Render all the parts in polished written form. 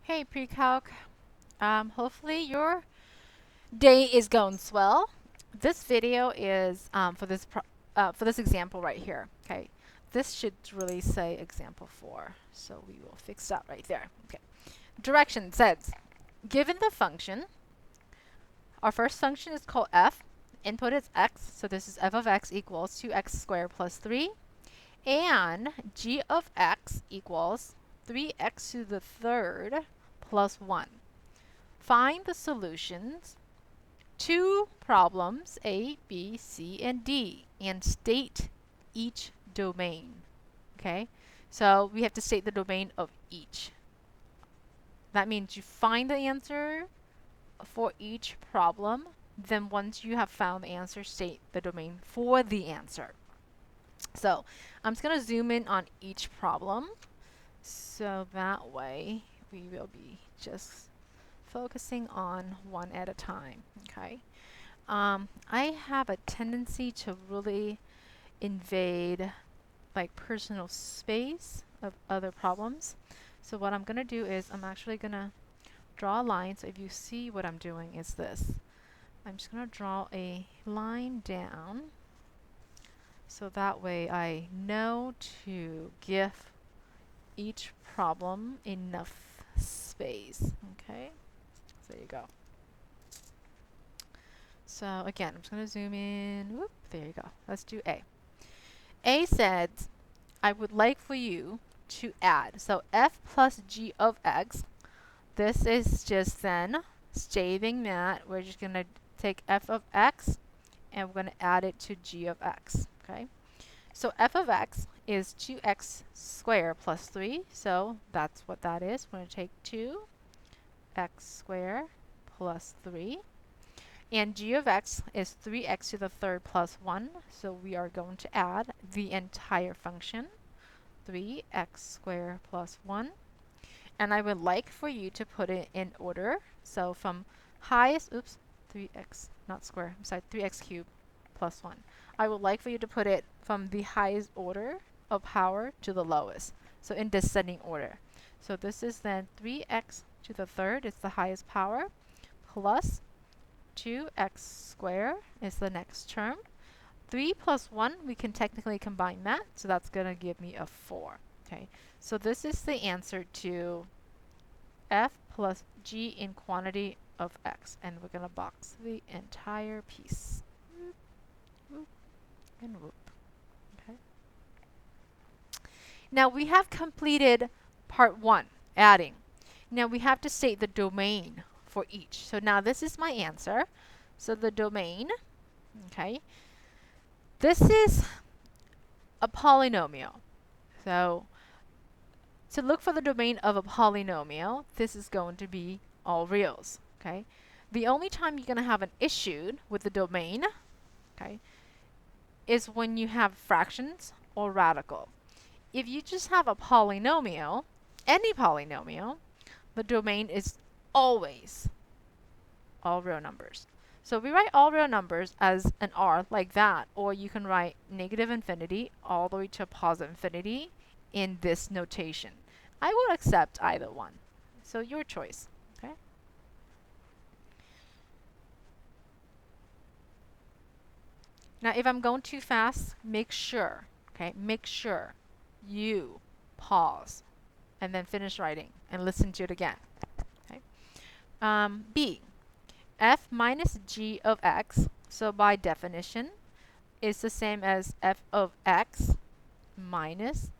Hey pre-calc, hopefully your day is going swell. This video is for this example right here. Okay, this should really say example 4, so we will fix that right there. Okay, direction says, given the function, our first function is called f. Input is x, so this is f of x equals 2x squared plus 3, and g of x equals 3x to the third plus 1. Find the solutions to problems A, B, C, and D and state each domain. Okay, so we have to state the domain of each. That means you find the answer for each problem. Then once you have found the answer, state the domain for the answer. So I'm just going to zoom in on each problem. So that way we will be just focusing on one at a time. Okay. I have a tendency to really invade like personal space of other problems. So what I'm going to do is I'm actually going to draw a line. So if you see what I'm doing is this. I'm just going to draw a line down so that way I know to give each problem enough space. Okay, so there you go. So again, I'm just going to zoom in. Whoop, there you go. Let's do A. A said, I would like for you to add. So f plus g of x. This is just then stating that we're just going to take f of x and we're going to add it to g of x. Okay. So f of x is 2x squared plus 3. So that's what that is. We're going to take 2x squared plus 3. And g of x is 3x to the third plus 1. So we are going to add the entire function, 3x squared plus 1. And I would like for you to put it in order. So from highest, 3x, not square, I'm sorry, 3x cubed plus 1. I would like for you to put it from the highest order of power to the lowest. So in descending order. So this is then 3x to the third is the highest power, plus 2x squared is the next term. 3 plus 1, we can technically combine that, so that's going to give me a 4. Okay, so this is the answer to f plus g in quantity of x, and we're going to box the entire piece. Whoop, whoop, and whoop. Okay. Now we have completed part 1, adding. Now we have to state the domain for each. So now this is my answer. So the domain, okay, this is a polynomial. So to look for the domain of a polynomial, this is going to be all reals. Okay, the only time you're going to have an issue with the domain, okay, is when you have fractions or radical. If you just have a polynomial, any polynomial, the domain is always all real numbers. So we write all real numbers as an R like that, or you can write negative infinity all the way to positive infinity in this notation. I will accept either one. So your choice. Okay. Now if I'm going too fast, make sure you pause and then finish writing and listen to it again. Okay. B, f minus g of x, so by definition, is the same as f of x minus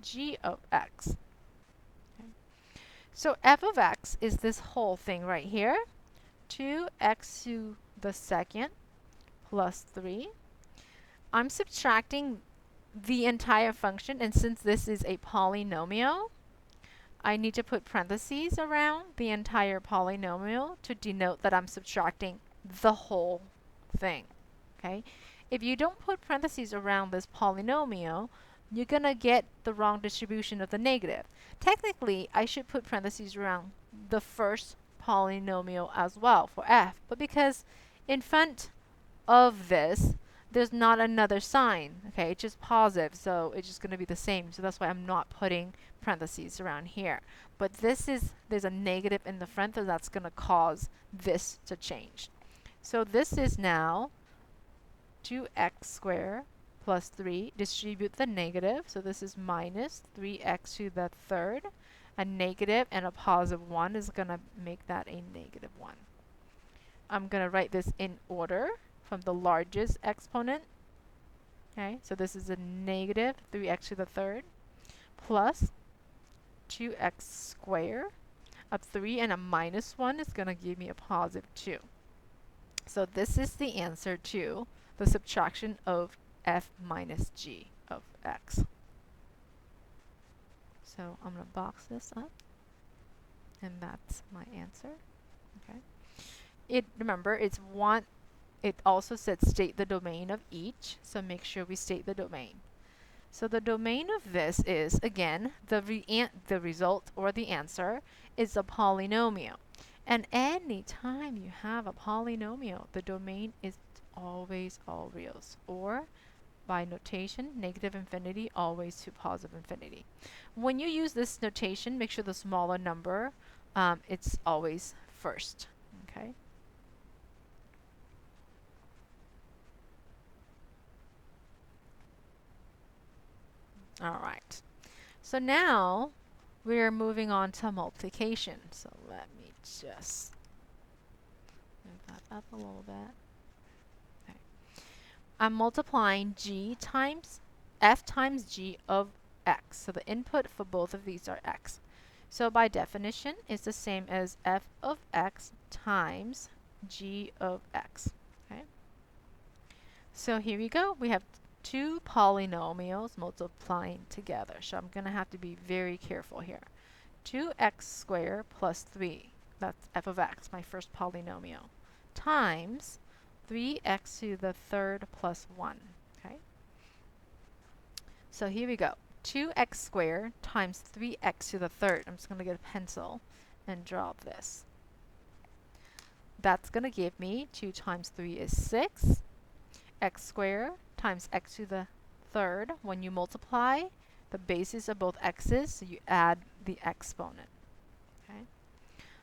g of x. Okay. So f of x is this whole thing right here, 2x to the second plus 3. I'm subtracting the entire function, and since this is a polynomial, I need to put parentheses around the entire polynomial to denote that I'm subtracting the whole thing. Okay? If you don't put parentheses around this polynomial, you're going to get the wrong distribution of the negative. Technically, I should put parentheses around the first polynomial as well for f, but because in front of this, there's not another sign. Okay, it's just positive, so it's just going to be the same. So that's why I'm not putting parentheses around here. But there's a negative in the front, so that's going to cause this to change. So this is now 2x squared plus 3. Distribute the negative, so this is minus 3x to the third. A negative and a positive 1 is going to make that a negative 1. I'm going to write this in order from the largest exponent. Okay, so this is a negative 3x to the third plus 2x squared. A 3 and a minus 1 is going to give me a positive 2. So this is the answer to the subtraction of f minus g of x. So I'm going to box this up, and that's my answer. Okay. Remember, it's one. It also said state the domain of each, so make sure we state the domain. So the domain of this is, again, the result or the answer is a polynomial. And any time you have a polynomial, the domain is always all reals, or by notation, negative infinity always to positive infinity. When you use this notation, make sure the smaller number, it's always first. Okay. All right. So now we're moving on to multiplication. So let me just move that up a little bit. Okay. I'm multiplying g times f times g of x. So the input for both of these are x. So by definition, it's the same as f of x times g of x. Okay. So here we go. We have two polynomials multiplying together. So I'm going to have to be very careful here. 2x squared plus 3, that's f of x, my first polynomial, times 3x to the third plus 1. Okay. So here we go. 2x squared times 3x to the third. I'm just going to get a pencil and draw this. That's going to give me 2 times 3 is 6. X squared times x to the third. When you multiply, the bases of both x's, so you add the exponent. Okay.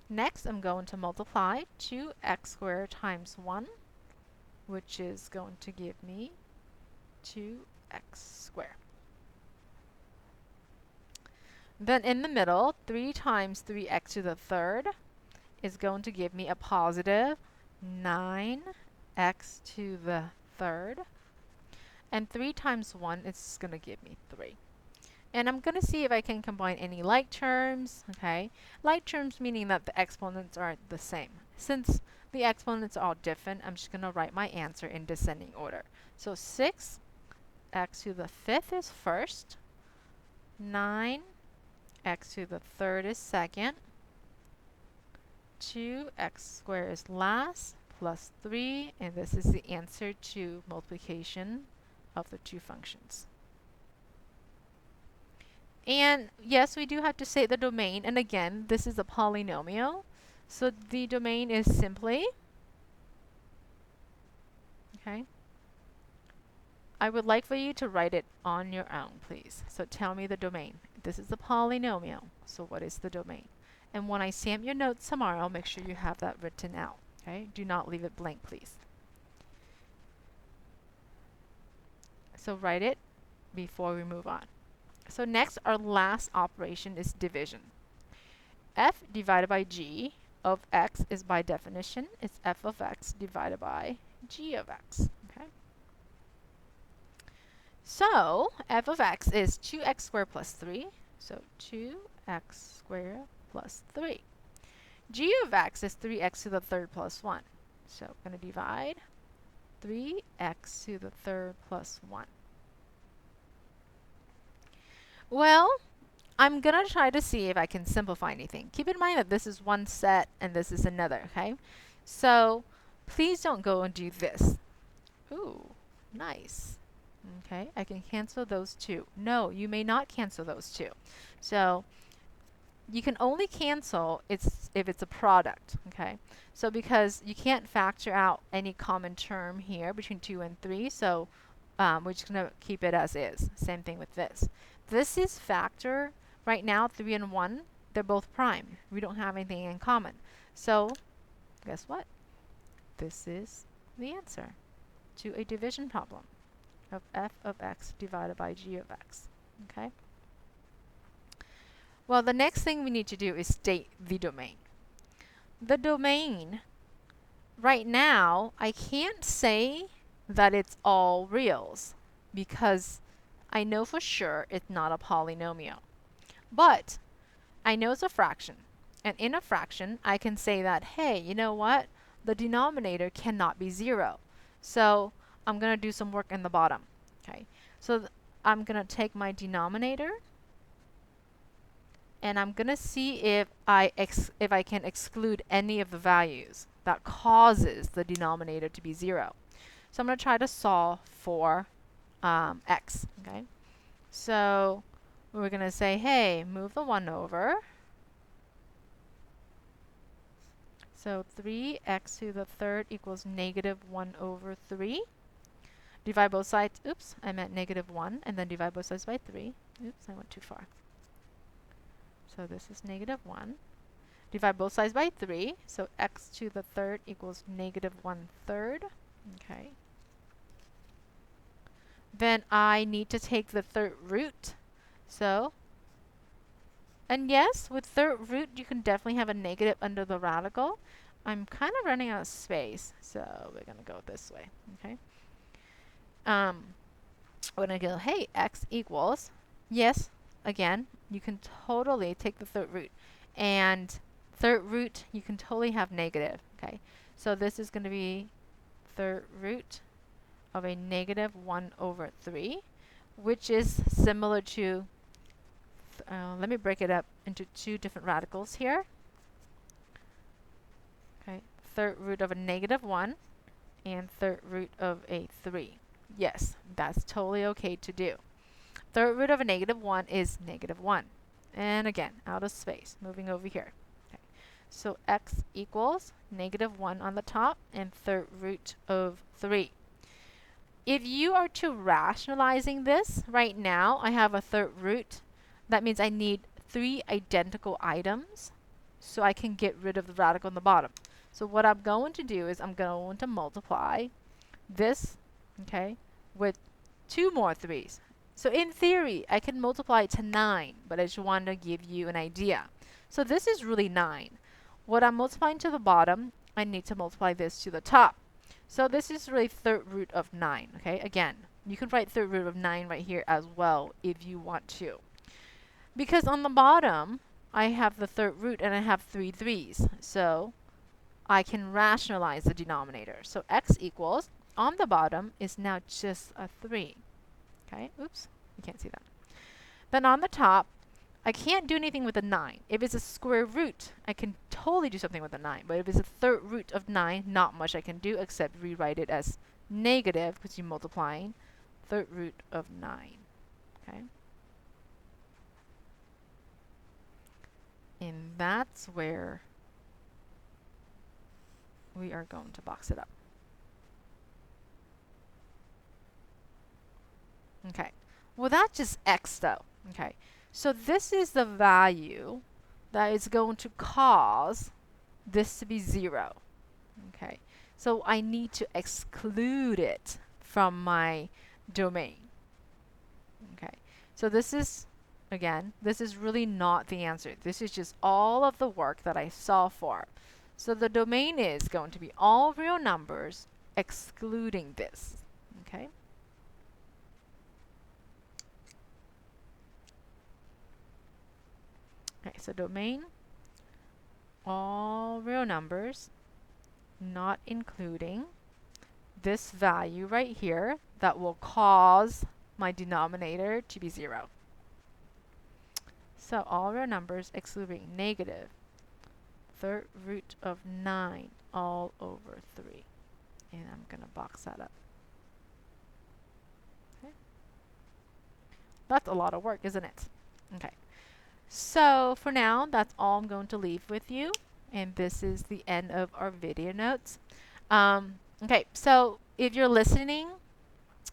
Next, I'm going to multiply 2x squared times 1, which is going to give me 2x squared. Then in the middle, 3 times 3x to the third is going to give me a positive 9x to the third. And 3 times 1 is going to give me 3. And I'm going to see if I can combine any like terms. Okay, like terms meaning that the exponents aren't the same. Since the exponents are all different, I'm just going to write my answer in descending order. So 6x to the fifth is first. 9x to the third is second. 2x squared is last, plus 3, and this is the answer to multiplication of the two functions. And yes, we do have to say the domain, and again, this is a polynomial, so the domain is simply, okay, I would like for you to write it on your own, please. So tell me the domain. This is a polynomial, so what is the domain? And when I stamp your notes tomorrow, make sure you have that written out. Okay? Do not leave it blank, please. So write it before we move on. So next, our last operation is division. F divided by g of x is by definition, it's f of x divided by g of x. Okay? So f of x is 2x squared plus 3. So 2x squared plus 3. G of x is 3x to the third plus 1. So I'm going to divide 3x to the third plus 1. Well, I'm going to try to see if I can simplify anything. Keep in mind that this is one set and this is another, okay? So please don't go and do this. Ooh, nice. Okay, I can cancel those two. No, you may not cancel those two. So you can only cancel if it's a product, okay? So because you can't factor out any common term here between 2 and 3, so we're just going to keep it as is. Same thing with this. This is factor. Right now, 3 and 1, they're both prime. We don't have anything in common. So guess what? This is the answer to a division problem of f of x divided by g of x. Okay? Well, the next thing we need to do is state the domain. The domain, right now, I can't say that it's all reals because I know for sure it's not a polynomial. But I know it's a fraction. And in a fraction, I can say that, hey, you know what? The denominator cannot be 0. So I'm going to do some work in the bottom. Okay. So I'm going to take my denominator and I'm going to see if I can exclude any of the values that causes the denominator to be 0. So I'm going to try to solve for x. Okay. So we're going to say, hey, move the 1 over. So 3x to the third equals negative 1 over 3. Divide both sides. Oops, I meant negative 1. And then divide both sides by 3. Oops, I went too far. So this is negative 1. Divide both sides by 3. So x to the third equals negative 1/3. Okay. Then I need to take the third root. So, and yes, with third root, you can definitely have a negative under the radical. I'm kind of running out of space, so we're going to go this way. Okay. We're going to go, hey, x equals, yes, again, you can totally take the third root. And third root, you can totally have negative. Okay. So this is going to be third root of a negative 1 over 3, which is similar to, let me break it up into two different radicals here. Okay, third root of a negative 1 and third root of a 3. Yes, that's totally okay to do. Third root of a negative 1 is negative 1. And again, out of space, moving over here. Okay. So x equals negative 1 on the top and third root of 3. If you are to rationalizing this, right now I have a third root. That means I need 3 identical items so I can get rid of the radical in the bottom. So what I'm going to do is I'm going to multiply this, okay, with 2 more 3's. So in theory, I can multiply it to 9, but I just wanted to give you an idea. So this is really 9. What I'm multiplying to the bottom, I need to multiply this to the top. So this is really third root of 9, okay? Again, you can write third root of 9 right here as well if you want to. Because on the bottom, I have the third root and I have 3 3's. So I can rationalize the denominator. So x equals, on the bottom, is now just a 3. Okay, oops, you can't see that. Then on the top, I can't do anything with a 9. If it's a square root, I can totally do something with a 9. But if it's a third root of 9, not much I can do except rewrite it as negative, because you're multiplying third root of 9. Okay? And that's where we are going to box it up. Okay. Well, that's just x though. Okay. So this is the value that is going to cause this to be 0. Okay. So I need to exclude it from my domain. Okay. So this is, again, this is really not the answer. This is just all of the work that I solved for. So the domain is going to be all real numbers excluding this. Okay. Okay, so domain, all real numbers, not including this value right here that will cause my denominator to be 0. So all real numbers excluding negative third root of 9 all over 3. And I'm going to box that up. Okay. That's a lot of work, isn't it? Okay. So for now, that's all I'm going to leave with you. And this is the end of our video notes. Okay, so if you're listening,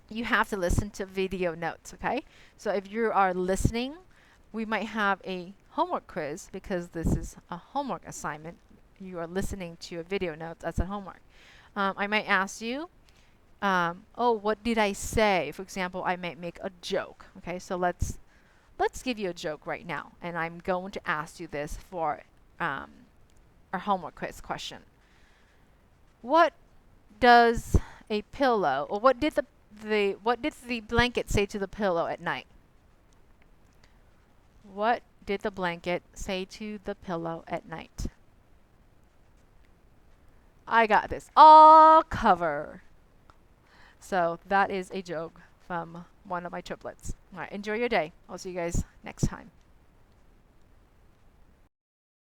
you have to listen to video notes, okay? So if you are listening, we might have a homework quiz because this is a homework assignment. You are listening to a video notes as a homework. I might ask you, oh, what did I say? For example, I might make a joke. Okay, so let's give you a joke right now, and I'm going to ask you this for our homework quiz question. What does a pillow, or what did the blanket say to the pillow at night? What did the blanket say to the pillow at night? I got this all covered. So that is a joke from one of my triplets. All right, enjoy your day. I'll see you guys next time.